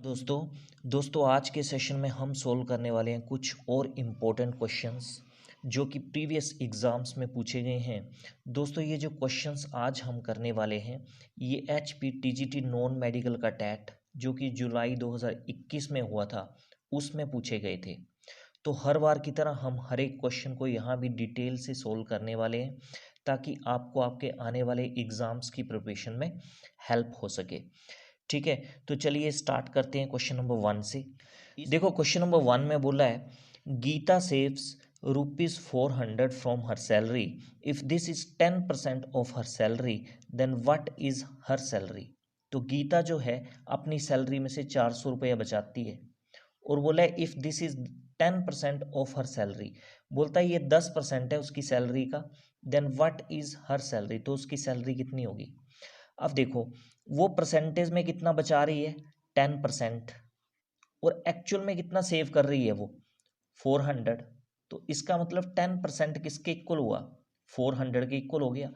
दोस्तों आज के सेशन में हम सोल्व करने वाले हैं कुछ और इम्पोर्टेंट क्वेश्चंस जो कि प्रीवियस एग्ज़ाम्स में पूछे गए हैं। दोस्तों ये जो क्वेश्चंस आज हम करने वाले हैं ये HPTGT नॉन मेडिकल का टैट जो कि जुलाई 2021 में हुआ था उसमें पूछे गए थे। तो हर बार की तरह हम हर एक क्वेश्चन को यहाँ भी डिटेल से सोल्व करने वाले हैं ताकि आपको आपके आने वाले एग्ज़ाम्स की प्रिपरेशन में हेल्प हो सके। ठीक है, तो चलिए स्टार्ट करते हैं क्वेश्चन नंबर 1 से। देखो क्वेश्चन नंबर 1 में बोला है Geeta saves ₹400 from her salary if this is 10% of her salary then what is her salary. तो गीता जो है अपनी सैलरी में से 400 रुपया बचाती है और बोला है if this is 10% of her salary, बोलता है ये 10% है उसकी सैलरी का, then what is her salary, तो उसकी सैलरी कितनी होगी। अब देखो वो परसेंटेज में कितना बचा रही है 10% और एक्चुअल में कितना सेव कर रही है वो 400, तो इसका मतलब 10% किसके इक्वल हुआ 400 के इक्वल हो गया।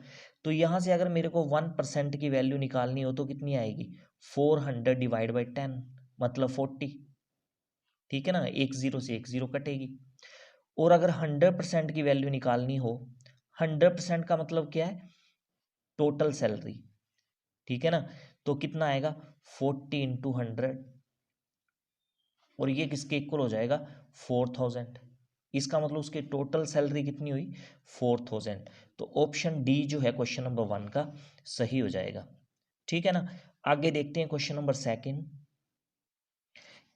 तो यहाँ से अगर मेरे को 1% की वैल्यू निकालनी हो तो कितनी आएगी 400 डिवाइड बाई 10 मतलब 40। ठीक है ना, एक जीरो से एक जीरो कटेगी। और अगर 100% की वैल्यू निकालनी हो 100% का मतलब क्या है टोटल सैलरी। ठीक है ना, तो कितना आएगा 40 इंटू 100 और ये किसके इक्वल हो जाएगा 4000। इसका मतलब उसके टोटल सैलरी कितनी हुई 4000। तो ऑप्शन डी जो है क्वेश्चन नंबर 1 का सही हो जाएगा। ठीक है ना, आगे देखते हैं क्वेश्चन नंबर 2।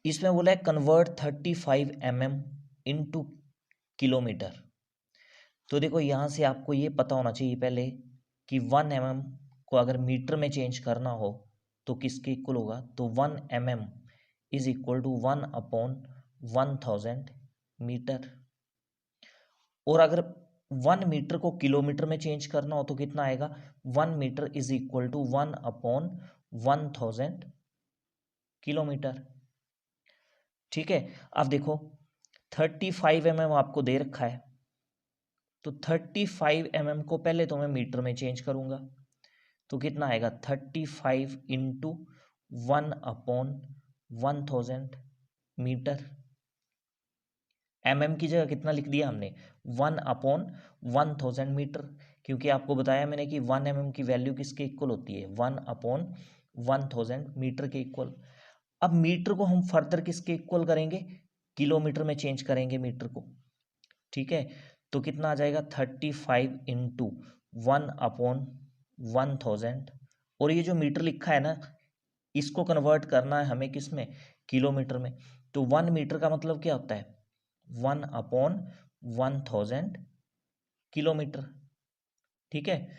इसमें बोला है कन्वर्ट 35 mm इंटू किलोमीटर। तो देखो यहाँ से आपको ये पता होना चाहिए पहले कि 1 mm को अगर मीटर में चेंज करना हो तो किसके इक्वल होगा, तो 1 mm is equal to 1/1000 metre. और अगर 1 मीटर को किलोमीटर में चेंज करना हो तो कितना आएगा 1 metre is equal to 1/1000 kilometre. ठीक है, अब देखो 35 mm आपको दे रखा है तो 35 mm को पहले तो मैं मीटर में चेंज करूंगा तो कितना आएगा 35 इंटू 1/1000 मीटर। mm की जगह कितना लिख दिया हमने 1/1000 मीटर, क्योंकि आपको बताया मैंने कि 1 mm की वैल्यू किसके इक्वल होती है 1/1000 मीटर के इक्वल। अब मीटर को हम फर्दर किसके इक्वल करेंगे किलोमीटर में चेंज करेंगे मीटर को। ठीक है, तो कितना आ जाएगा 35 इंटू 1/1000 और ये जो मीटर लिखा है ना इसको कन्वर्ट करना है हमें किस में किलोमीटर में। तो 1 मीटर का मतलब क्या होता है 1/1000 किलोमीटर। ठीक है,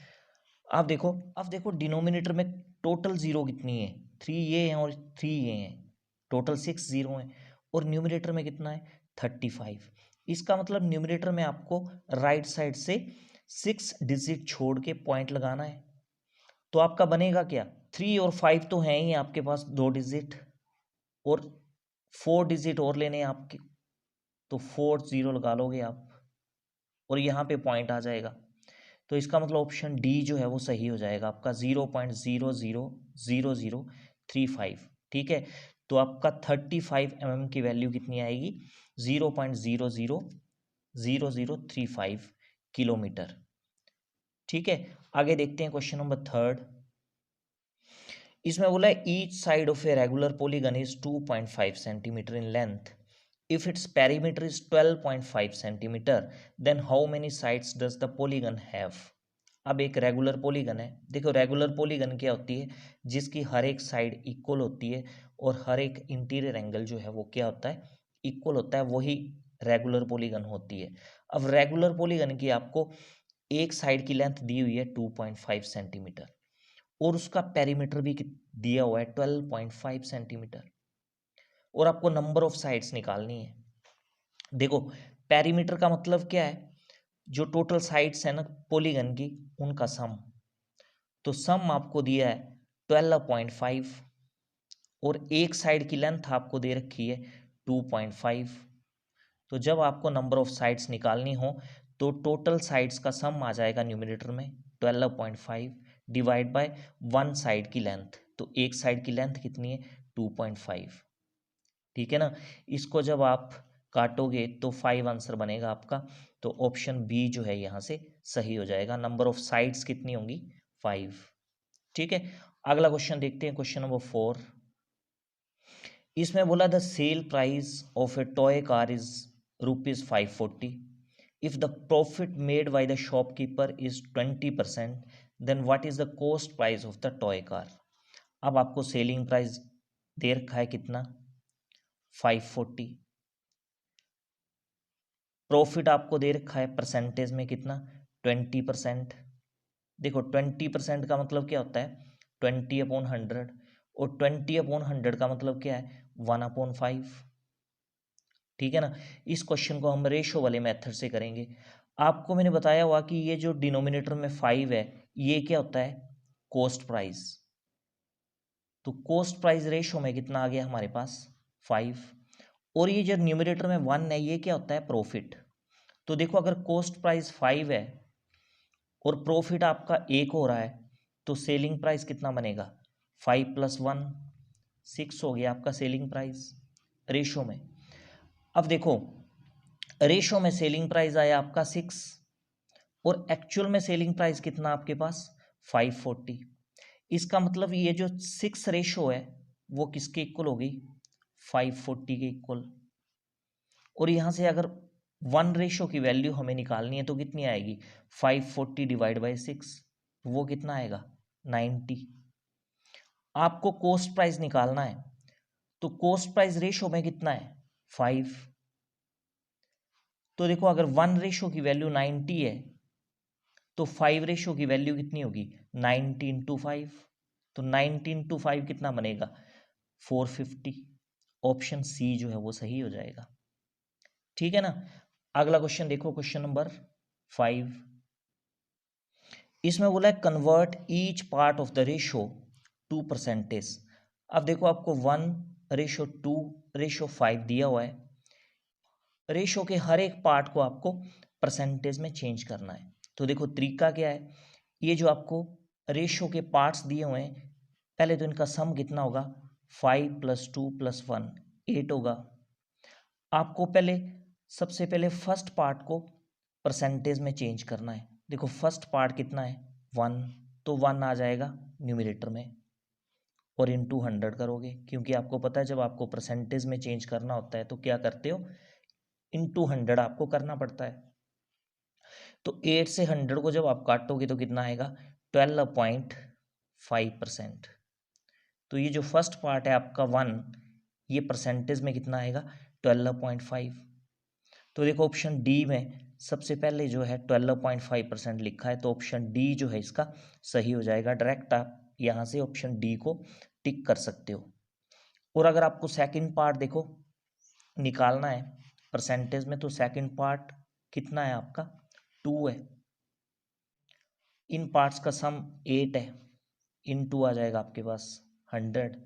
अब देखो डिनोमिनेटर में टोटल जीरो कितनी है 3 ये हैं और 3 ये हैं, टोटल 6 जीरो हैं और न्यूमिनेटर में कितना है 35। इसका मतलब न्यूमिनेटर में आपको राइट साइड से 6 डिजिट छोड़ के पॉइंट लगाना है। तो आपका बनेगा क्या 3 और 5 तो हैं ही आपके पास 2 डिजिट और 4 डिजिट और लेने हैं आपके, तो 4 0 लगा लोगे आप और यहाँ पे पॉइंट आ जाएगा। तो इसका मतलब ऑप्शन डी जो है वो सही हो जाएगा आपका 0.000035। ठीक है, तो आपका 35 mm की वैल्यू कितनी आएगी 0.000035 किलोमीटर। ठीक है, आगे देखते हैं क्वेश्चन नंबर 3। इसमें बोला है each side of a regular polygon is 2.5 centimetre in length if its perimeter is 12.5 centimeter then how many sides does the polygon have। अब एक रेगुलर पॉलीगन है, देखो रेगुलर पॉलीगन क्या होती है जिसकी हर एक साइड इक्वल होती है और हर एक इंटीरियर एंगल जो है वो क्या होता है इक्वल होता है, वही रेगुलर पॉलीगन होती है। अब रेगुलर पॉलीगन की आपको एक साइड की लेंथ दी हुई है 2.5 सेंटीमीटर और उसका पेरीमीटर भी दिया हुआ है 12.5 सेंटीमीटर और आपको नंबर ऑफ साइड्स निकालनी है। देखो पेरीमीटर का मतलब क्या है जो टोटल साइड्स है ना पॉलीगन की उनका सम, तो सम आपको दिया है 12.5 और एक साइड की लेंथ आपको दे रखी है 2.5। तो जब आपको नंबर ऑफ साइड्स निकालनी हो तो टोटल साइड्स का सम आ जाएगा न्यूमरेटर में 12.5 डिवाइड बाय वन साइड की लेंथ, तो एक साइड की लेंथ कितनी है 2.5। ठीक है ना। इसको जब आप काटोगे तो 5 आंसर बनेगा आपका, तो ऑप्शन बी जो है यहाँ से सही हो जाएगा। नंबर ऑफ साइड्स कितनी होंगी? 5। ठीक है, अगला क्वेश्चन देखते हैं, क्वेश्चन नंबर 4। इसमें बोला the sale price of a toy car is ₹540। If the profit made by the shopkeeper is 20%, then what is the cost price of the toy car. अब आपको सेलिंग प्राइस दे रखा है कितना? 540। Profit आपको दे रखा है परसेंटेज में कितना? 20%। देखो 20% का मतलब क्या होता है? 20/100, और 20/100 का मतलब क्या है? 1/5। ठीक है ना। इस क्वेश्चन को हम रेशो वाले मेथड से करेंगे। आपको मैंने बताया हुआ कि ये जो डिनोमिनेटर में 5 है, ये क्या होता है? Cost price. तो कॉस्ट प्राइस रेशो में कितना आ गया हमारे पास? 5। और ये जो न्यूमिनेटर में 1 है, ये क्या होता है? प्रॉफिट। तो देखो अगर कॉस्ट प्राइस 5 है और प्रॉफिट आपका 1 हो रहा है, तो सेलिंग प्राइस कितना बनेगा? 5 + 1 6 हो गया आपका सेलिंग प्राइस रेशो में। अब देखो रेशो में सेलिंग प्राइस आया आपका 6, और एक्चुअल में सेलिंग प्राइस कितना आपके पास? 540। इसका मतलब ये जो 6 रेशो है वो किसके इक्वल होगी? 540 के इक्वल। और यहाँ से अगर 1 रेशो की वैल्यू हमें निकालनी है तो कितनी आएगी? 540 / 6, वो कितना आएगा? 90। आपको कॉस्ट प्राइस निकालना है, तो कॉस्ट प्राइस रेशो में कितना है? 5। तो देखो अगर 1 रेशो की वैल्यू 90 है, तो 5 रेशो की वैल्यू कितनी होगी? 90 × 5। तो 90 × 5 कितना बनेगा? 450। ऑप्शन सी जो है वो सही हो जाएगा। ठीक है ना। अगला क्वेश्चन देखो, क्वेश्चन नंबर 5। इसमें बोला है convert each part of the ratio two percentage. अब देखो आपको 1:2:5 दिया हुआ है। रेशो के हर एक पार्ट को आपको परसेंटेज में चेंज करना है। तो देखो तरीका क्या है, ये जो आपको रेशो के पार्ट्स दिए हुए हैं, पहले तो इनका सम कितना होगा? 5 + 2 + 1 8 होगा। आपको पहले सबसे पहले फर्स्ट पार्ट को परसेंटेज में चेंज करना है। देखो फर्स्ट पार्ट कितना है? 1, तो 1 आ जाएगा न्यूमरेटर में, और इनटू 100 करोगे, क्योंकि आपको पता है जब आपको परसेंटेज में चेंज करना होता है तो क्या करते हो? इनटू 100 आपको करना पड़ता है। तो 8 से 100 को जब आप काटोगे तो कितना आएगा? 12.5%। तो ये जो फर्स्ट पार्ट है आपका 1, ये परसेंटेज में कितना आएगा? 12.5। तो देखो ऑप्शन डी में सबसे पहले जो है 12.5% लिखा है, तो ऑप्शन डी जो है इसका सही हो जाएगा। डायरेक्ट आप यहाँ से ऑप्शन डी को टिक कर सकते हो। और अगर आपको सेकंड पार्ट देखो निकालना है परसेंटेज में, तो सेकंड पार्ट कितना है आपका? 2 है। इन पार्ट्स का सम 8 है, इन 2 आ जाएगा आपके पास 100।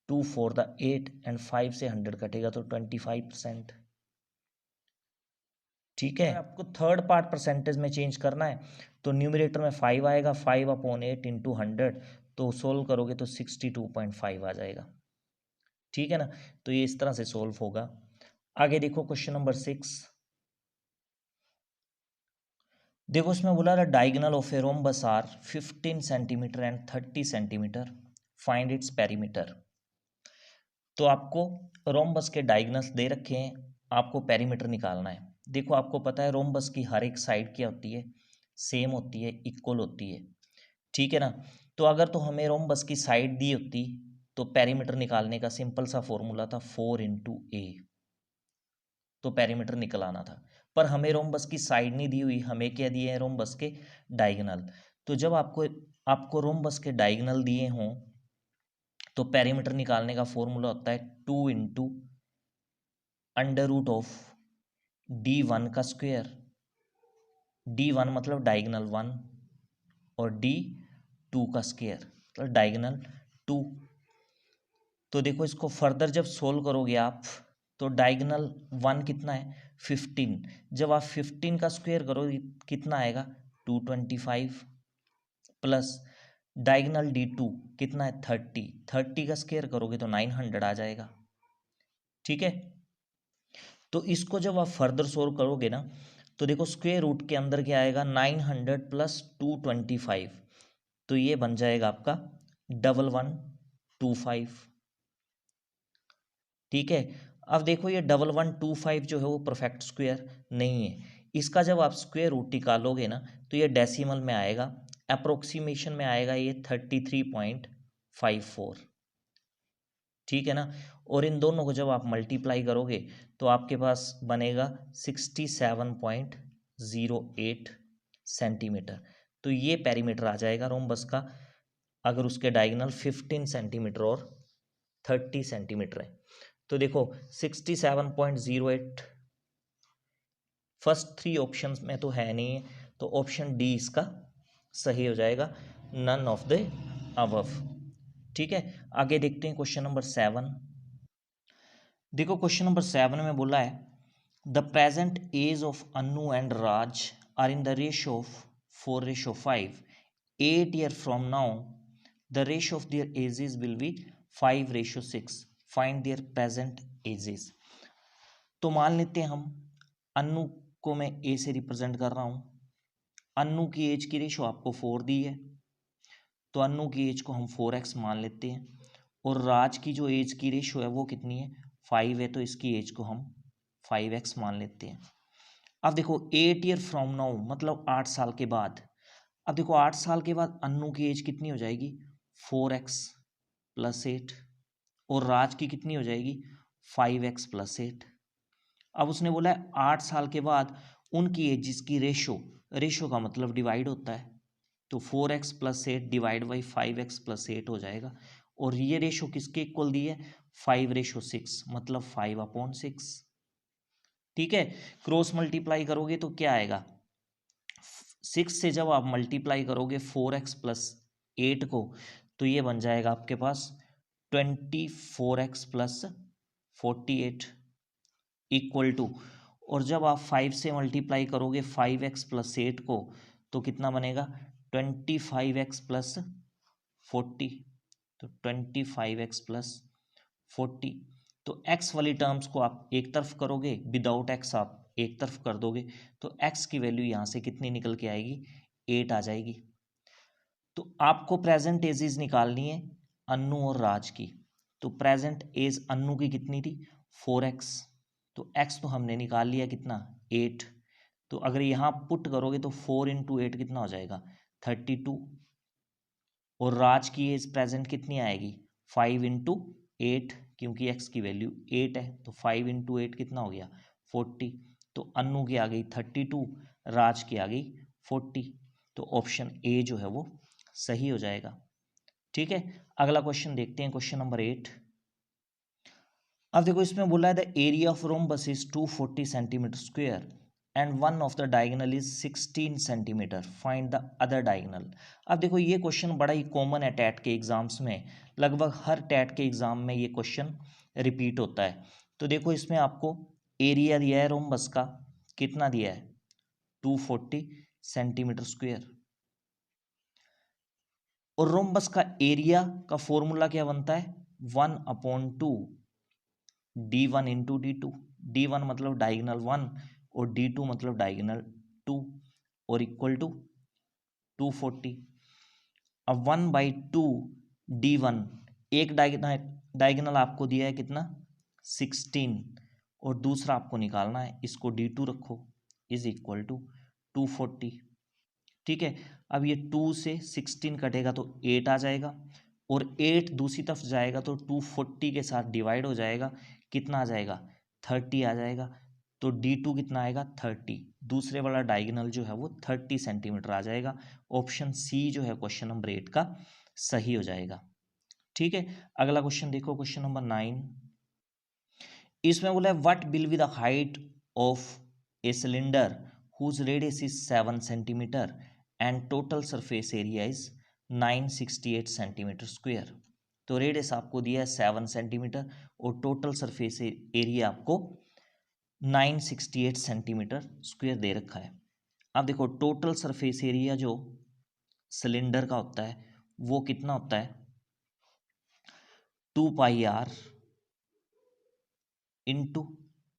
2 4 द 8 एंड 5 से 100 कटेगा तो 25%। ठीक है, आपको थर्ड पार्ट परसेंटेज में चेंज करना है, तो न्यूमरेटर में 5 आएगा, 5/8 × 100, तो सोल्व करोगे तो 62.5 आ जाएगा। ठीक है ना। तो ये इस तरह से सोल्व होगा। आगे देखो क्वेश्चन नंबर 6। देखो इसमें बोला रहा diagonal of a rhombus are 15 centimetre and 30 centimetre, find its perimeter. तो आपको रोम्बस के डायगोनल्स दे रखे हैं, आपको पेरीमीटर निकालना है। देखो आपको पता है रोम्बस की हर एक साइड क्या होती है? सेम होती है, इक्वल होती है। ठीक है ना। तो अगर तो हमें रोम्बस की साइड दी होती तो पेरीमीटर निकालने का सिंपल सा फॉर्मूला था 4 × A, तो पेरीमीटर निकल आना था। पर हमें रोम्बस की साइड नहीं दी हुई, हमें क्या दिए हैं? रोम्बस के डायगोनल। तो जब आपको रोम्बस के डायगोनल दिए हों तो पेरीमीटर निकालने का फॉर्मूला होता है 2 × √D1 का स्क्वायर। D1 मतलब डायगोनल 1, और D2 का स्क्वायर मतलब डायगोनल 2। तो देखो इसको फर्दर जब सोल्व करोगे आप, तो डायगोनल 1 कितना है? 15। जब आप 15 का स्क्वायर करोगे कितना आएगा? 225, प्लस डायगोनल D2 कितना है? 30। 30 का स्क्वायर करोगे तो 900 आ जाएगा। ठीक है। तो इसको जब आप फर्दर सोल्व करोगे ना, तो देखो स्क्वायर रूट के अंदर क्या आएगा, 900 प्लस 225, तो ये बन जाएगा आपका 1125। ठीक है। अब देखो ये 1125 जो है वो परफेक्ट स्क्वायर नहीं है। इसका जब आप स्क्वायर रूट निकालोगे ना, तो ये डेसिमल में आएगा, अप्रोक्सीमेशन में आएगा ये 33.54। ठीक है ना। और इन दोनों को जब आप मल्टीप्लाई करोगे तो आपके पास बनेगा 67.08 सेंटीमीटर। तो ये पेरीमीटर आ जाएगा रोम्बस का, अगर उसके डायगोनल 15 सेंटीमीटर और 30 सेंटीमीटर है। तो देखो 67.08 फर्स्ट थ्री ऑप्शंस में तो है नहीं है, तो ऑप्शन डी इसका सही हो जाएगा, नन ऑफ द अबव। ठीक है। आगे देखते हैं क्वेश्चन नंबर 7। देखो क्वेश्चन नंबर 7 में बोला है the present age of Anu and Raj are in the ratio of 4:5। 8 year from now the ratio of their ages will be 5:6। Find their present ages. तो मान लेते हैं हम अनु को मैं ए से रिप्रेजेंट कर रहा हूं। अनु की एज की रेशियो आपको 4 दी है, तो अनु की एज को हम 4x मान लेते हैं। और राज की जो एज की रेशियो है वो कितनी है, 5 है, तो इसकी एज को हम 5x मान लेते हैं। अब देखो 8 ईयर फ्रॉम नाउ मतलब 8 साल के बाद। अब देखो 8 साल के बाद अन्नू की एज कितनी हो जाएगी, 4x प्लस 8, और राज की कितनी हो जाएगी, 5x प्लस 8। अब उसने बोला है 8 साल के बाद उनकी एज जिसकी रेशो, रेशो का मतलब डिवाइड होता है, तो 4x plus 8 divide by 5x plus 8 हो जाएगा। और ये रेशो किसके इक्वल दी है, 5:6, मतलब 5/6। ठीक है। क्रॉस मल्टीप्लाई करोगे तो क्या आएगा, 6 से जब आप मल्टीप्लाई करोगे 4x प्लस 8 को, तो ये बन जाएगा आपके पास 24x प्लस 48 इक्वल टू, और जब आप 5 से मल्टीप्लाई करोगे 5x प्लस 8 को, तो कितना बनेगा 25x प्लस 40, तो 25x प्लस 40। तो x वाली टर्म्स को आप एक तरफ करोगे, विदाउट x आप एक तरफ कर दोगे, तो x की वैल्यू यहाँ से कितनी निकल के आएगी, 8 आ जाएगी। तो आपको प्रेजेंट एजेस निकालनी है अन्नू और राज की। तो प्रेजेंट एज अन्नू की कितनी थी, 4x, तो x तो हमने निकाल लिया कितना, 8। तो अगर यहाँ पुट करोगे तो 4 × 8 कितना हो जाएगा, 32। और राज की एज प्रेजेंट कितनी आएगी, 5 × 8, क्योंकि x की वैल्यू 8 है, तो 5 × 8 कितना हो गया, 40। तो अन्नू की आ गई 32, राज की आ गई 40। तो ऑप्शन ए जो है वो सही हो जाएगा। ठीक है। अगला क्वेश्चन देखते हैं, क्वेश्चन नंबर 8। अब देखो इसमें बोला है the area of rhombus is 240 centimetre square and one of the diagonal is 16 centimetre, find the other diagonal. अब देखो ये क्वेश्चन बड़ा ही कॉमन है टैट के एग्जाम्स में, लगभग हर टैट के एग्जाम में ये क्वेश्चन रिपीट होता है। तो देखो इसमें आपको एरिया दिया है रोम्बस का, कितना दिया है, 240 सेंटीमीटर स्क्वायर। और रोम्बस का एरिया का फॉर्मूला क्या बनता है, 1/2 d1 × d2। d1 मतलब डायगोनल 1 और d2 मतलब डायगोनल 2, और इक्वल टू 240। अब 1/2 d1, एक डायगोनल आपको दिया है कितना, 16, और दूसरा आपको निकालना है, इसको d2 रखो, इज इक्वल टू 240। ठीक है। अब ये 2 से 16 कटेगा तो 8 आ जाएगा, और 8 दूसरी तरफ जाएगा तो 240 के साथ डिवाइड हो जाएगा, कितना आ जाएगा, 30 आ जाएगा। तो d2 कितना आएगा, 30। दूसरे वाला डायगोनल जो है वो 30 सेंटीमीटर आ जाएगा। ऑप्शन सी जो है क्वेश्चन नंबर 8 का सही हो जाएगा। ठीक है। अगला क्वेश्चन देखो, क्वेश्चन नंबर 9। इसमें बोला है what will be the height of a cylinder whose radius is 7 centimetre and total surface area is 968 centimetre square. तो रेडियस आपको दिया है 7 सेंटीमीटर और टोटल सरफेस एरिया आपको 968 सेंटीमीटर स्क्वायर दे रखा है। अब देखो टोटल सरफेस एरिया जो सिलेंडर का होता है वो कितना होता है, 2πr into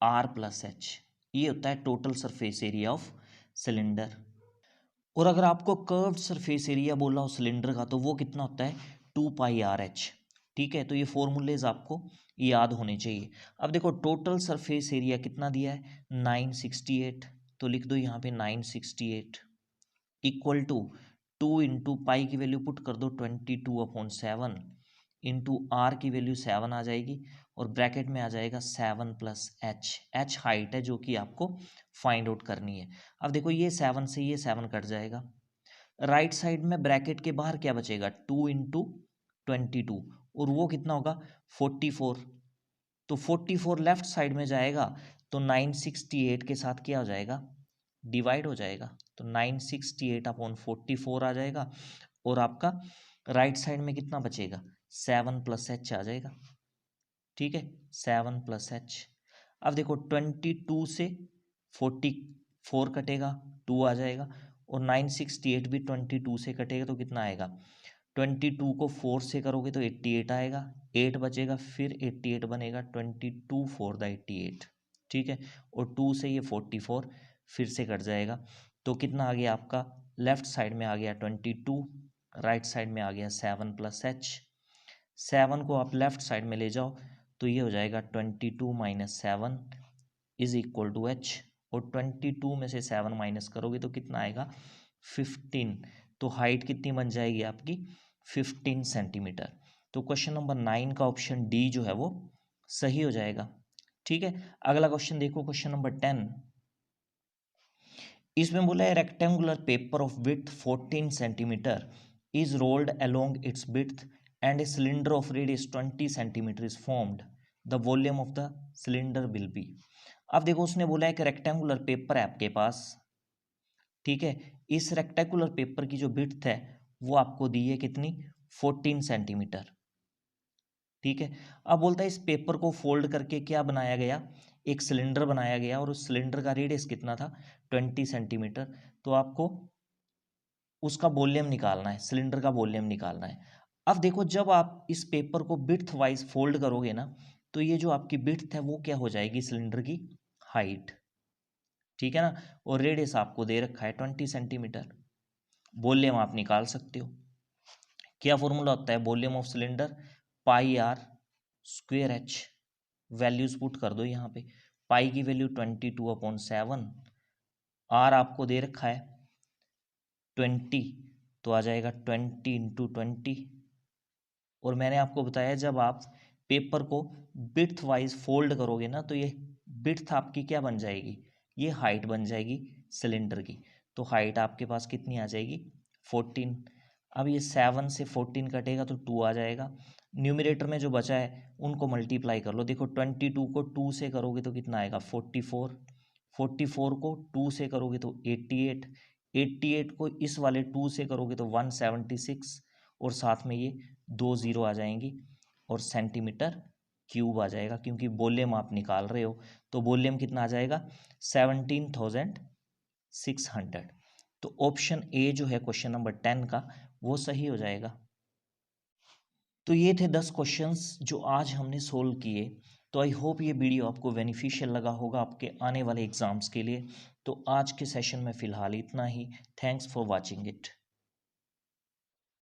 are plus H, ये होता है total surface area of cylinder. और अगर आपको कर्व्ड सरफेस एरिया बोला हो सिलेंडर का तो वो कितना होता है 2πr/h। ठीक है, तो ये फॉर्मूलेज आपको याद होने चाहिए। अब देखो टोटल सरफेस एरिया कितना दिया है 968, तो लिख दो यहाँ पे 968 इक्वल टू 2 इंटू पाई की वैल्यू पुट कर दो 22/7 इंटू आर की वैल्यू 7 आ जाएगी और ब्रैकेट में आ जाएगा 7 प्लस एच। एच हाइट है जो कि आपको फाइंड आउट करनी है। अब देखो ये 7 से ये 7 कट जाएगा, राइट साइड में ब्रैकेट के बाहर क्या बचेगा 2 इंटू 22 और वो कितना होगा 44। तो 44 लेफ्ट साइड में जाएगा तो 968 के साथ क्या हो जाएगा डिवाइड हो जाएगा, तो 968/44 आ जाएगा और आपका राइट साइड में कितना बचेगा 7 प्लस एच आ जाएगा। ठीक है, 7 प्लस एच। अब देखो 22 से 44 कटेगा 2 आ जाएगा और 968 भी 22 से कटेगा तो कितना आएगा 22 को 4 से करोगे तो 88 आएगा, 8 बचेगा फिर 88 बनेगा 22 4 द 88। ठीक है, और 2 से ये 44 फिर से कट जाएगा तो कितना आ गया आपका लेफ्ट साइड में आ गया 22, राइट साइड में आ गया 7 प्लस एच। 7 को आप लेफ्ट साइड में ले जाओ तो ये हो जाएगा 22 minus 7 is equal to H और 22 में से 7 माइनस करोगे तो कितना आएगा 15। तो हाइट कितनी बन जाएगी आपकी 15 सेंटीमीटर। तो क्वेश्चन नंबर 9 का ऑप्शन डी जो है वो सही हो जाएगा। ठीक है, अगला क्वेश्चन देखो, क्वेश्चन नंबर 10। इसमें बोला है rectangular paper of width 14 centimetre is rolled along it's width and a cylinder of radius 20 centimetre is formed, the volume of the cylinder will be. अब देखो उसने बोला है कि रेक्टेंगुलर पेपर है आपके पास। ठीक है, इस रेक्टेंगुलर पेपर की जो विड्थ है वो आपको दी है कितनी 14 सेंटीमीटर। ठीक है, अब बोलता है इस पेपर को फोल्ड करके क्या बनाया गया एक सिलेंडर बनाया गया और उस सिलेंडर का रेडियस कितना था 20 सेंटीमीटर। तो आपको उसका वॉल्यूम निकालना है, सिलेंडर का वॉल्यूम निकालना है। अब देखो जब आप इस पेपर को विड्थ वाइज फोल्ड करोगे ना तो ये जो आपकी विड्थ है वो क्या हो जाएगी सिलेंडर की हाइट। ठीक है ना, और रेडियस आपको दे रखा है 20 सेंटीमीटर। वॉल्यूम आप निकाल सकते हो, क्या फॉर्मूला होता है volume of cylinder πr²h। Values put कर दो यहाँ पे, पाई की वैल्यू 22/7, आर आपको दे रखा है 20 तो आ जाएगा 20 इंटू 20। और मैंने आपको बताया जब आप पेपर को विड्थ वाइज फोल्ड करोगे ना तो ये विड्थ आपकी क्या बन जाएगी ये हाइट बन जाएगी सिलेंडर की। तो हाइट आपके पास कितनी आ जाएगी 14। अब ये 7 से 14 कटेगा तो 2 आ जाएगा, न्यूमरेटर में जो बचा है उनको मल्टीप्लाई कर लो। देखो 22 को 2 से करोगे तो कितना आएगा 44, 44 को 2 से करोगे तो 88, 88 को इस वाले 2 से करोगे तो 176 और साथ में ये 2 जीरो आ जाएंगी और सेंटीमीटर क्यूब आ जाएगा, क्योंकि वॉल्यूम आप निकाल रहे हो तो वॉल्यूम कितना आ जाएगा 17,600। तो ऑप्शन ए जो है क्वेश्चन नंबर 10 का वो सही हो जाएगा। तो ये थे 10 क्वेश्चंस जो आज हमने सोल्व किए। तो आई होप ये वीडियो आपको बेनिफिशियल लगा होगा आपके आने वाले एग्जाम्स के लिए। तो आज के सेशन में फ़िलहाल इतना ही। Thanks for watching it.